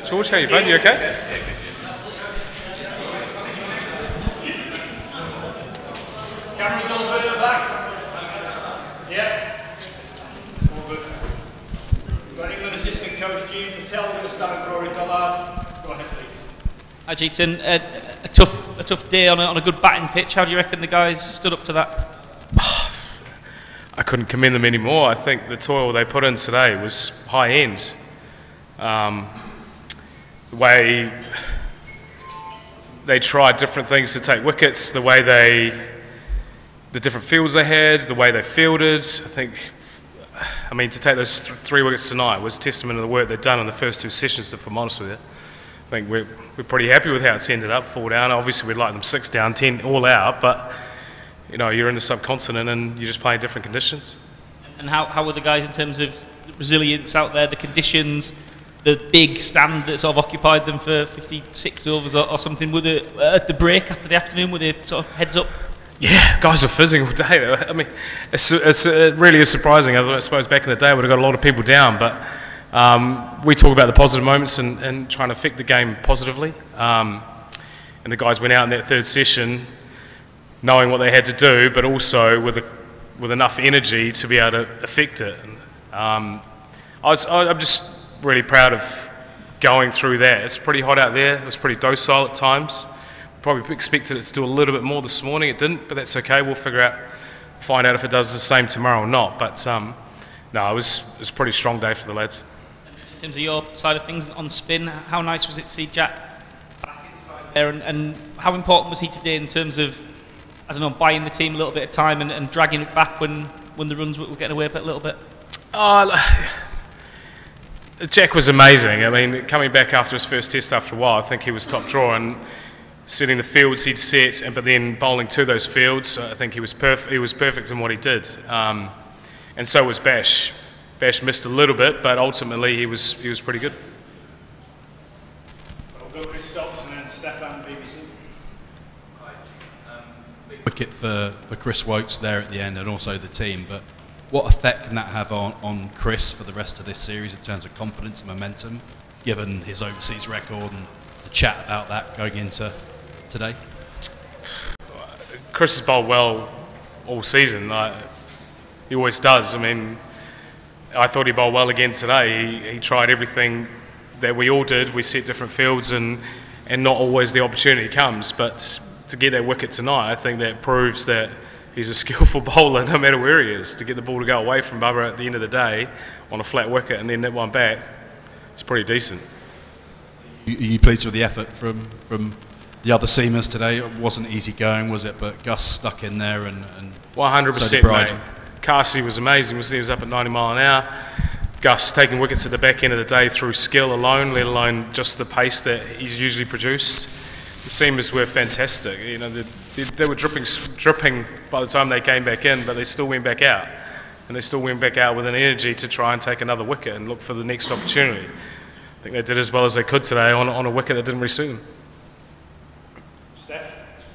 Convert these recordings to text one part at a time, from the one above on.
George, how you been? You okay? Camera's all good at the back? Yeah? All good. We've got England assistant coach Jeetan Patel. We're going to start with Rory Dollard. Go ahead, please. Hi Jeetan, a tough day on a good batting pitch. How do you reckon the guys stood up to that? I couldn't commend them anymore. I think the toil they put in today was high end. The way they tried different things to take wickets, the different fields they had, the way they fielded. I mean, to take those three wickets tonight was testament to the work they'd done in the first two sessions, if I'm honest with you. I think we're pretty happy with how it's ended up, 4 down. Obviously, we'd like them 6 down, 10 all out, but you know, you're in the subcontinent and you're just playing different conditions. And how were the guys in terms of the resilience out there, the conditions, the big stand that sort of occupied them for 56 overs or something? Were they, at the break after the afternoon, were they sort of heads up? Yeah, guys were fizzing all day. I mean, it really is surprising. I suppose back in the day, we'd have got a lot of people down, but we talk about the positive moments and trying to affect the game positively. And the guys went out in that third session knowing what they had to do, but also with enough energy to be able to affect it. I'm just really proud of going through that. It's pretty hot out there. It was pretty docile at times. Probably expected it to do a little bit more this morning. It didn't, but that's okay. We'll find out if it does the same tomorrow or not. But no, it was a pretty strong day for the lads. In terms of your side of things on spin, how nice was it to see Jack back inside there, and how important was he today in terms of, I don't know, buying the team a little bit of time and dragging it back when the runs were getting away a little bit? Jack was amazing. I mean, coming back after his first test after a while, I think he was top drawer and setting the fields he'd set, but then bowling to those fields. I think he was perfect in what he did, and so was Bash. Bash missed a little bit, but ultimately he was pretty good. We'll go Chris Stopps and then Stefan, BBC. Wicket for Chris Wokes there at the end, and also the team, but what effect can that have on Chris for the rest of this series in terms of confidence and momentum, given his overseas record and the chat about that going into today? Chris has bowled well all season. He always does. I mean, I thought he bowled well again today. He tried everything that we all did. We set different fields and not always the opportunity comes, but to get that wicket tonight, I think that proves that he's a skillful bowler no matter where he is. To get the ball to go away from Bubba at the end of the day on a flat wicket and then nip one back, it's pretty decent. Are you pleased with the effort from the other seamers today? It wasn't easy going, was it? But Gus stuck in there and 100%, mate. Casey was amazing. He was up at 90 mile an hour. Gus taking wickets at the back end of the day through skill alone, let alone just the pace that he's usually produced. The seamers were fantastic. You know, they were dripping by the time they came back in, but they still went back out. And they still went back out with an energy to try and take another wicket and look for the next opportunity. I think they did as well as they could today on a wicket that didn't really suit them. Steph?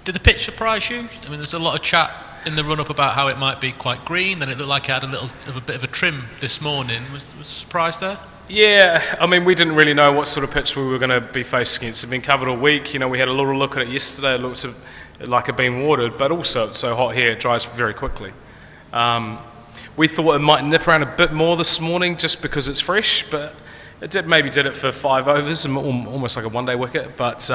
Did the pitch surprise you? I mean, there's a lot of chat in the run-up about how it might be quite green, then it looked like it had a bit of a trim this morning. Was a surprise there? Yeah, I mean, we didn't really know what sort of pitch we were going to be faced against. It's been covered all week. You know, we had a little look at it yesterday. It looked like it had been watered, but also it's so hot here, it dries very quickly. We thought it might nip around a bit more this morning just because it's fresh, but it maybe did it for 5 overs, almost like a one-day wicket, but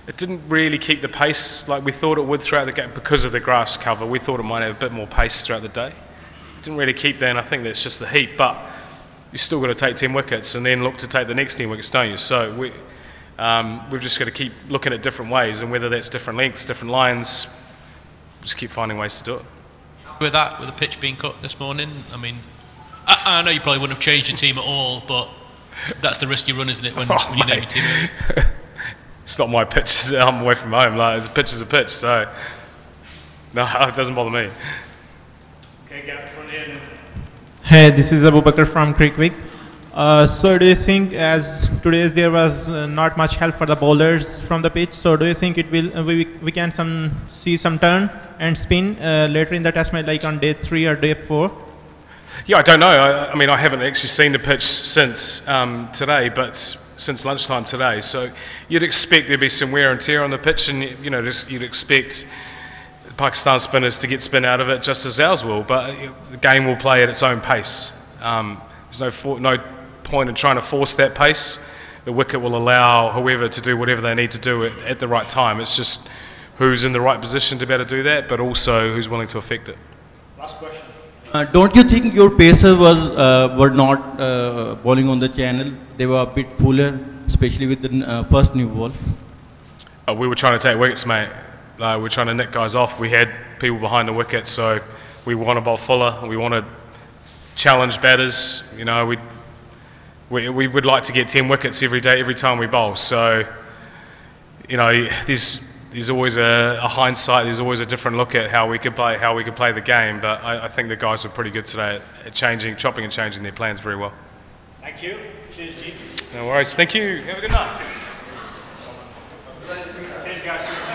it didn't really keep the pace like we thought it would throughout the game because of the grass cover. We thought it might have a bit more pace throughout the day. It didn't really keep that, and I think that's just the heat, but you still got to take 10 wickets and then look to take the next 10 wickets, don't you? So we've just got to keep looking at different ways, and whether that's different lengths, different lines, just keep finding ways to do it. With the pitch being cut this morning, I mean, I know you probably wouldn't have changed your team at all, but that's the risk you run, isn't it, when you name your team? It's not my pitch. I'm away from home. Like, a pitch is a pitch, so no, it doesn't bother me. Okay, get up front here. Hey, this is Abu Bakr from Creekwick. So do you think, as today there was not much help for the bowlers from the pitch, so do you think it will we can see some turn and spin later in the test match, like on day 3 or day 4? Yeah, I don't know. I mean, I haven't actually seen the pitch since today, but since lunchtime today. So you'd expect there'd be some wear and tear on the pitch, and you'd expect Pakistan spinners to get spin out of it just as ours will. But the game will play at its own pace. There's no point in trying to force that pace. The wicket will allow whoever to do whatever they need to do at the right time. It's just who's in the right position to be able to do that, but also who's willing to affect it. Last question. Don't you think your pacers were not bowling on the channel? They were a bit fuller, especially with the first new ball. We were trying to take wickets, mate. We were trying to nick guys off. We had people behind the wicket, so we want to bowl fuller. We want to challenge batters. We would like to get 10 wickets every day, every time we bowl. So, there's always a hindsight. There's always a different look at how we could play the game. But I think the guys were pretty good today at chopping and changing their plans very well. Thank you. Cheers, Jeetan. No worries. Thank you. Have a good night. Cheers, guys.